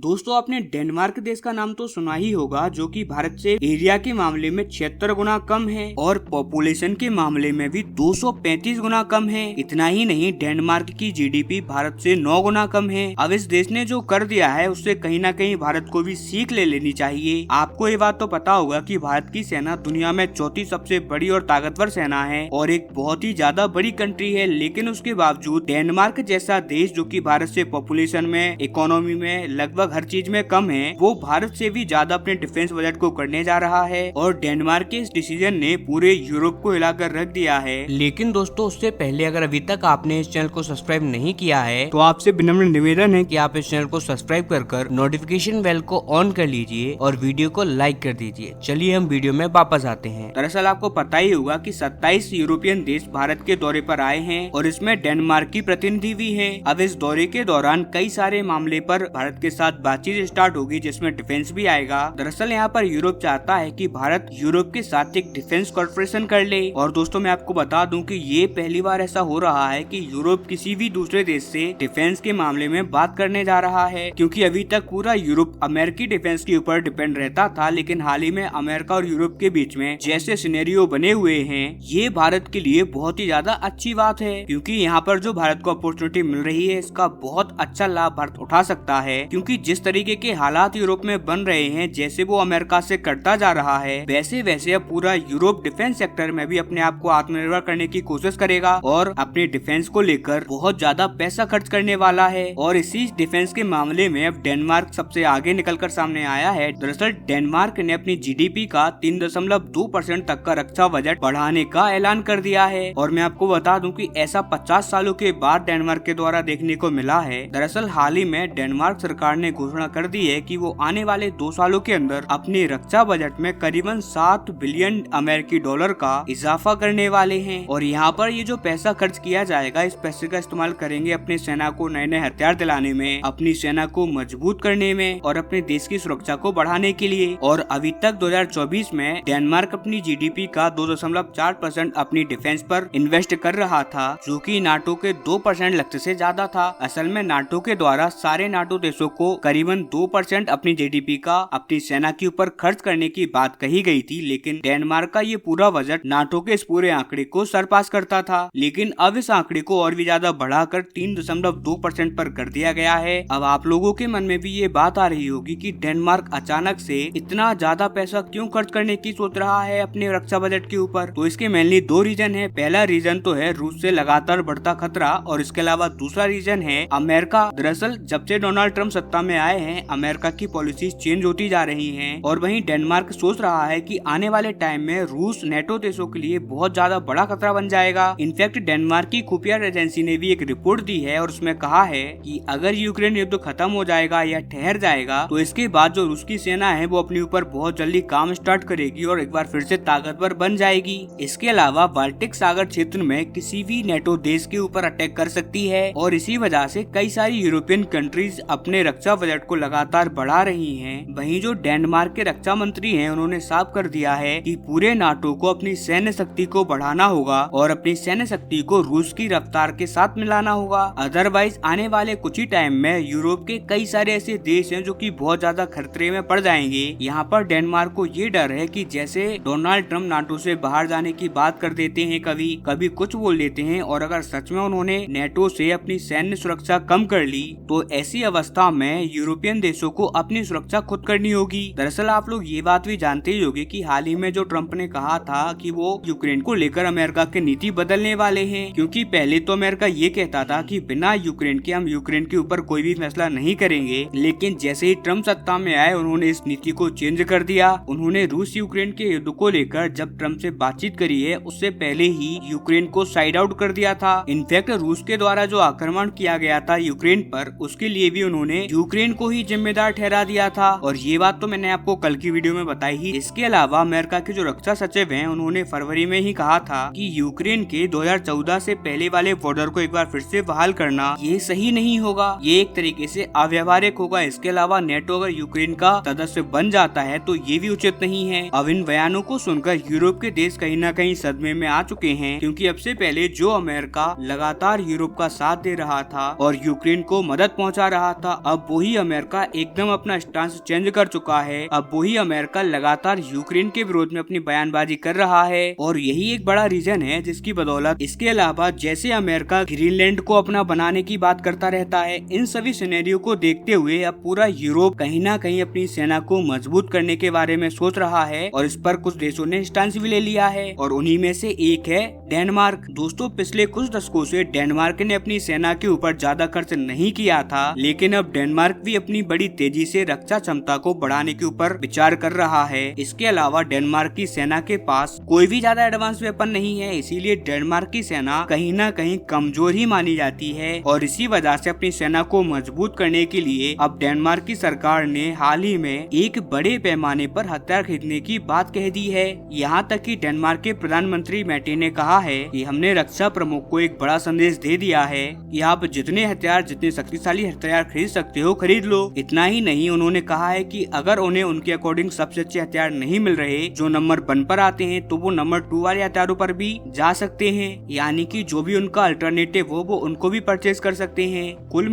दोस्तों आपने डेनमार्क देश का नाम तो सुना ही होगा, जो कि भारत से एरिया के मामले में 76 गुना कम है और पॉपुलेशन के मामले में भी 235 गुना कम है। इतना ही नहीं, डेनमार्क की जीडीपी भारत से 9 गुना कम है। अब इस देश ने जो कर दिया है उससे कहीं ना कहीं भारत को भी सीख ले लेनी चाहिए। आपको ये बात तो पता होगा कि भारत की सेना दुनिया में चौथी सबसे बड़ी और ताकतवर सेना है और एक बहुत ही ज्यादा बड़ी कंट्री है, लेकिन उसके बावजूद डेनमार्क जैसा देश जो कि भारत से पॉपुलेशन में, इकोनॉमी में, लगभग हर चीज में कम है, वो भारत से भी ज्यादा अपने डिफेंस बजट को करने जा रहा है और डेनमार्क के इस डिसीजन ने पूरे यूरोप को हिलाकर रख दिया है। लेकिन दोस्तों उससे पहले अगर अभी तक आपने इस चैनल को सब्सक्राइब नहीं किया है तो आपसे विनम्र निवेदन है कि आप इस चैनल को सब्सक्राइब कर नोटिफिकेशन बेल को ऑन कर लीजिए और वीडियो को लाइक कर दीजिए। चलिए हम वीडियो में वापस आते हैं। दरअसल आपको पता ही होगा कि 27 यूरोपियन देश भारत के दौरे पर आए हैं और इसमें डेनमार्क की प्रतिनिधि भी है। अब इस दौरे के दौरान कई सारे मामले पर भारत के साथ बातचीत स्टार्ट होगी, जिसमें डिफेंस भी आएगा। दरअसल यहाँ पर यूरोप चाहता है कि भारत यूरोप के साथ एक डिफेंस कॉर्पोरेशन कर ले। और दोस्तों मैं आपको बता दूं कि ये पहली बार ऐसा हो रहा है कि यूरोप किसी भी दूसरे देश से डिफेंस के मामले में बात करने जा रहा है, क्योंकि अभी तक पूरा यूरोप अमेरिकी डिफेंस के ऊपर डिपेंड रहता था। लेकिन हाल ही में अमेरिका और यूरोप के बीच में जैसे सिनेरियो बने हुए हैं, ये भारत के लिए बहुत ही ज्यादा अच्छी बात है, क्योंकि यहाँ पर जो भारत को अपॉर्चुनिटी मिल रही है इसका बहुत अच्छा लाभ भारत उठा सकता है। क्योंकि जिस तरीके के हालात यूरोप में बन रहे हैं, जैसे वो अमेरिका से करता जा रहा है, वैसे वैसे अब पूरा यूरोप डिफेंस सेक्टर में भी अपने आप को आत्मनिर्भर करने की कोशिश करेगा और अपने डिफेंस को लेकर बहुत ज्यादा पैसा खर्च करने वाला है। और इसी डिफेंस के मामले में अब डेनमार्क सबसे आगे निकलकर सामने आया है। दरअसल डेनमार्क ने अपनी जीडीपी का 3.2% तक का रक्षा बजट बढ़ाने का ऐलान कर दिया है। और मैं आपको बता दूं कि ऐसा 50 सालों के बाद डेनमार्क के द्वारा देखने को मिला है। दरअसल हाल ही में डेनमार्क सरकार ने घोषणा कर दी है कि वो आने वाले 2 सालों के अंदर अपने रक्षा बजट में करीबन 7 बिलियन अमेरिकी डॉलर का इजाफा करने वाले हैं। और यहाँ पर ये जो पैसा खर्च किया जाएगा, इस पैसे का इस्तेमाल करेंगे अपनी सेना को नए नए हथियार दिलाने में, अपनी सेना को मजबूत करने में और अपने देश की सुरक्षा को बढ़ाने के लिए। और अभी तक 2024 में डेनमार्क अपनी जीडीपी का 2.4% अपनी डिफेंस पर इन्वेस्ट कर रहा था, जो कि नाटो के 2% लक्ष्य से ज्यादा था। असल में नाटो के द्वारा सारे नाटो देशों को करीबन 2% अपनी जीडीपी का अपनी सेना के ऊपर खर्च करने की बात कही गई थी, लेकिन डेनमार्क का ये पूरा बजट नाटो के इस पूरे आंकड़े को सरपास करता था। लेकिन अब इस आंकड़े को और भी ज्यादा बढ़ाकर 3.2% पर कर दिया गया है। अब आप लोगों के मन में भी ये बात आ रही होगी कि डेनमार्क अचानक से इतना ज्यादा पैसा क्यों खर्च करने की सोच रहा है अपने रक्षा बजट के ऊपर। तो इसके मेनली 2 रीजन है। पहला रीजन तो है रूस से लगातार बढ़ता खतरा, और इसके अलावा दूसरा रीजन है अमेरिका। दरअसल जब से डोनाल्ड ट्रम्प सत्ता में आए हैं, अमेरिका की पॉलिसीज चेंज होती जा रही हैं और वहीं डेनमार्क सोच रहा है कि आने वाले टाइम में रूस नेटो देशों के लिए बहुत ज्यादा बड़ा खतरा बन जाएगा। इनफैक्ट डेनमार्क की खुफिया एजेंसी ने भी एक रिपोर्ट दी है और उसमें कहा है कि अगर यूक्रेन युद्ध खत्म हो जाएगा या ठहर जाएगा तो इसके बाद जो रूस की सेना है वो अपने ऊपर बहुत जल्दी काम स्टार्ट करेगी और एक बार फिर से ताकतवर बन जाएगी। इसके अलावा बाल्टिक सागर क्षेत्र में किसी भी नेटो देश के ऊपर अटैक कर सकती है और इसी वजह से कई सारी यूरोपियन कंट्रीज अपने रक्षा बजट को लगातार बढ़ा रही हैं। वहीं जो डेनमार्क के रक्षा मंत्री हैं, उन्होंने साफ कर दिया है कि पूरे नाटो को अपनी सैन्य शक्ति को बढ़ाना होगा और अपनी सैन्य शक्ति को रूस की रफ्तार के साथ मिलाना होगा। अदरवाइज आने वाले कुछ ही टाइम में यूरोप के कई सारे ऐसे देश हैं जो कि बहुत ज्यादा खतरे में पड़ जाएंगे। यहाँ पर डेनमार्क को ये डर है कि जैसे डोनाल्ड ट्रम्प नाटो से बाहर जाने की बात कर देते हैं, कभी कभी कुछ बोल देते हैं, और अगर सच में उन्होंने नेटो से अपनी सैन्य सुरक्षा कम कर ली तो ऐसी अवस्था में यूरोपियन देशों को अपनी सुरक्षा खुद करनी होगी। दरअसल आप लोग ये बात भी जानते ही होंगे कि हाल ही में जो ट्रम्प ने कहा था कि वो यूक्रेन को लेकर अमेरिका की नीति बदलने वाले हैं, क्योंकि पहले तो अमेरिका ये कहता था कि बिना यूक्रेन के हम यूक्रेन के ऊपर कोई भी फैसला नहीं करेंगे। लेकिन जैसे ही ट्रम्प सत्ता में आए, उन्होंने इस नीति को चेंज कर दिया। उन्होंने रूस यूक्रेन के युद्ध को लेकर जब ट्रम्प से बातचीत करी है, उससे पहले ही यूक्रेन को साइड आउट कर दिया था। इनफैक्ट रूस के द्वारा जो आक्रमण किया गया था यूक्रेन पर, उसके लिए भी उन्होंने यूक्रेन को ही जिम्मेदार ठहरा दिया था। और ये बात तो मैंने आपको कल की वीडियो में बताई ही। इसके अलावा अमेरिका के जो रक्षा सचिव हैं, उन्होंने फरवरी में ही कहा था कि यूक्रेन के 2014 से पहले वाले बॉर्डर को एक बार फिर से बहाल करना ये सही नहीं होगा, ये एक तरीके से अव्यवहारिक होगा। इसके अलावा नेटो अगर यूक्रेन का सदस्य बन जाता है तो ये भी उचित नहीं है। अब इन बयानों को सुनकर यूरोप के देश कहीं न कहीं सदमे में आ चुके हैं, क्योंकि अब से पहले जो अमेरिका लगातार यूरोप का साथ दे रहा था और यूक्रेन को मदद पहुंचा रहा था, अब वही ही अमेरिका एकदम अपना स्टांस चेंज कर चुका है। अब वही अमेरिका लगातार यूक्रेन के विरोध में अपनी बयानबाजी कर रहा है और यही एक बड़ा रीजन है जिसकी बदौलत इसके अलावा जैसे अमेरिका ग्रीनलैंड को अपना बनाने की बात करता रहता है, इन सभी सिनेरियो को देखते हुए अब पूरा यूरोप कहीं ना कहीं अपनी सेना को मजबूत करने के बारे में सोच रहा है और इस पर कुछ देशों ने स्टांस भी ले लिया है और उन्हीं में से एक है डेनमार्क। दोस्तों, पिछले कुछ दशकों से डेनमार्क ने अपनी सेना के ऊपर ज्यादा खर्च नहीं किया था, लेकिन अब डेनमार्क भी अपनी बड़ी तेजी से रक्षा क्षमता को बढ़ाने के ऊपर विचार कर रहा है। इसके अलावा डेनमार्क की सेना के पास कोई भी ज्यादा एडवांस वेपन नहीं है, इसीलिए डेनमार्क की सेना कहीं ना कहीं कमजोर ही मानी जाती है और इसी वजह से अपनी सेना को मजबूत करने के लिए अब डेनमार्क की सरकार ने हाल ही में एक बड़े पैमाने पर हथियार खरीदने की बात कह दी है। यहाँ तक कि डेनमार्क के प्रधानमंत्री मैटे ने कहा है कि हमने रक्षा प्रमुख को एक बड़ा संदेश दे दिया है कि आप जितने शक्तिशाली हथियार खरीद सकते हो खरीद लो। इतना ही नहीं, उन्होंने कहा है कि अगर उन्हें उनके अकॉर्डिंग सबसे अच्छे हथियार नहीं मिल रहे जो नंबर 1 पर आते हैं तो वो नंबर 2 वाले हथियारों पर भी जा सकते हैं, यानी कि जो भी उनका अल्टरनेटिव हो वो उनको भी परचेज कर सकते हैं। कुल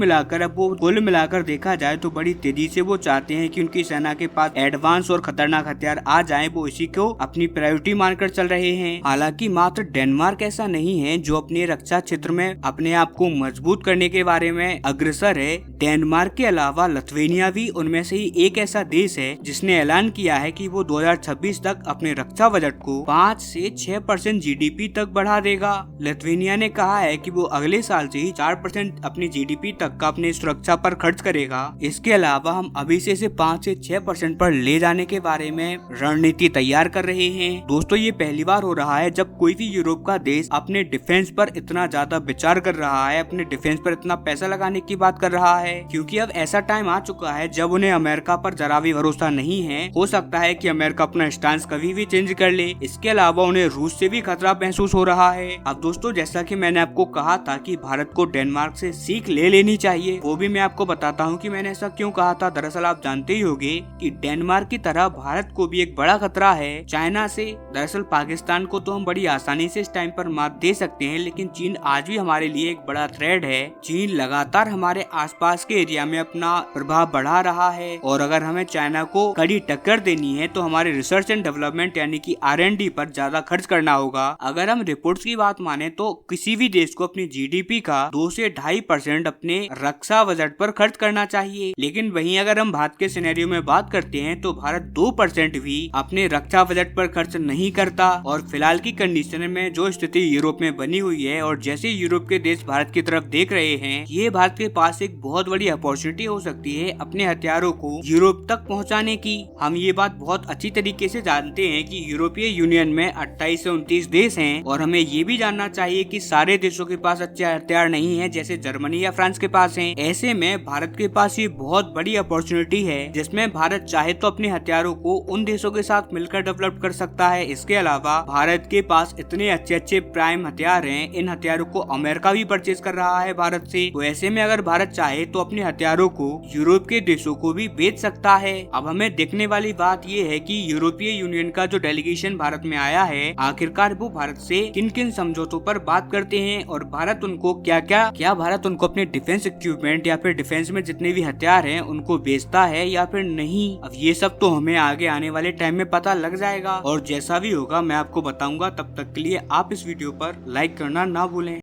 मिलाकर देखा जाए तो बड़ी तेजी से वो चाहते हैं कि उनकी सेना के पास एडवांस और खतरनाक हथियार आ जाएं, वो इसी को अपनी प्रायोरिटी मानकर चल रहे हैं। हालांकि मात्र डेनमार्क ऐसा नहीं है जो अपने रक्षा क्षेत्र में अपने आप को मजबूत करने के बारे में अग्रसर है। डेनमार्क के अलावा लिथुआनिया भी उनमें से ही एक ऐसा देश है जिसने ऐलान किया है कि वो 2026 तक अपने रक्षा बजट को 5 से 6% जीडीपी तक बढ़ा देगा। लिथुआनिया ने कहा है कि वो अगले साल से ही 4% अपनी जीडीपी तक का अपनी सुरक्षा पर खर्च करेगा। इसके अलावा हम अभी से इसे 5 से 6% पर ले जाने के बारे में रणनीति तैयार कर रहे हैं। दोस्तों, ये पहली बार हो रहा है जब कोई भी यूरोप का देश अपने डिफेंस पर इतना ज्यादा विचार कर रहा है, अपने डिफेंस पर इतना पैसा लगाने की बात कर रहा है, क्योंकि अब ऐसा टाइम आ चुका है जब उन्हें अमेरिका पर जरा भी भरोसा नहीं है। हो सकता है कि अमेरिका अपना स्टांस कभी भी चेंज कर ले। इसके अलावा उन्हें रूस से भी खतरा महसूस हो रहा है। अब दोस्तों, जैसा कि मैंने आपको कहा था कि भारत को डेनमार्क से सीख ले लेनी चाहिए, वो भी मैं आपको बताता हूँ कि मैंने ऐसा क्यों कहा था। दरअसल आप जानते ही होंगे कि डेनमार्क की तरह भारत को भी एक बड़ा खतरा है चाइना से। दरअसल पाकिस्तान को तो हम बड़ी आसानी से इस टाइम पर मात दे सकते हैं, लेकिन चीन आज भी हमारे लिए एक बड़ा थ्रेट है। चीन लगातार हमारे आसपास के एरिया में अपना प्रभाव बढ़ा रहा है और अगर हमें चाइना को कड़ी टक्कर देनी है तो हमारे रिसर्च एंड डेवलपमेंट यानी कि R&D पर ज्यादा खर्च करना होगा। अगर हम रिपोर्ट्स की बात माने तो किसी भी देश को अपनी जीडीपी का 2 से 2.5% अपने रक्षा बजट पर खर्च करना चाहिए, लेकिन वहीं अगर हम भारत के सिनेरियो में बात करते हैं तो भारत 2% भी अपने रक्षा बजट पर खर्च नहीं करता। और फिलहाल की कंडीशन में जो स्थिति यूरोप में बनी हुई है और जैसे यूरोप के देश भारत की तरफ देख रहे हैं, ये भारत के पास एक बहुत बड़ी अपॉर्चुनिटी हो सकती है अपने हथियारों को यूरोप तक पहुंचाने की। हम ये बात बहुत अच्छी तरीके से जानते हैं कि यूरोपीय यूनियन में 28 से 29 देश हैं और हमें ये भी जानना चाहिए कि सारे देशों के पास अच्छे हथियार नहीं है जैसे जर्मनी या फ्रांस के पास हैं। ऐसे में भारत के पास ये बहुत बड़ी अपॉर्चुनिटी है जिसमें भारत चाहे तो अपने हथियारों को उन देशों के साथ मिलकर डेवलप कर सकता है। इसके अलावा भारत के पास इतने अच्छे अच्छे प्राइम हथियार हैं, इन हथियारों को अमेरिका भी परचेज कर रहा है भारत से। तो ऐसे में अगर भारत चाहे तो अपने हथियारों को यूरोप के देशों को भी बेच सकता है। अब हमें देखने वाली बात ये है कि यूरोपीय यूनियन का जो डेलीगेशन भारत में आया है, आखिरकार वो भारत से किन किन समझौतों पर बात करते हैं और भारत उनको क्या भारत उनको अपने डिफेंस इक्विपमेंट या फिर डिफेंस में जितने भी हथियार हैं उनको बेचता है या फिर नहीं। अब ये सब तो हमें आगे आने वाले टाइम में पता लग जाएगा और जैसा भी होगा मैं आपको बताऊंगा। तब तक के लिए आप इस वीडियो पर लाइक करना ना भूलें।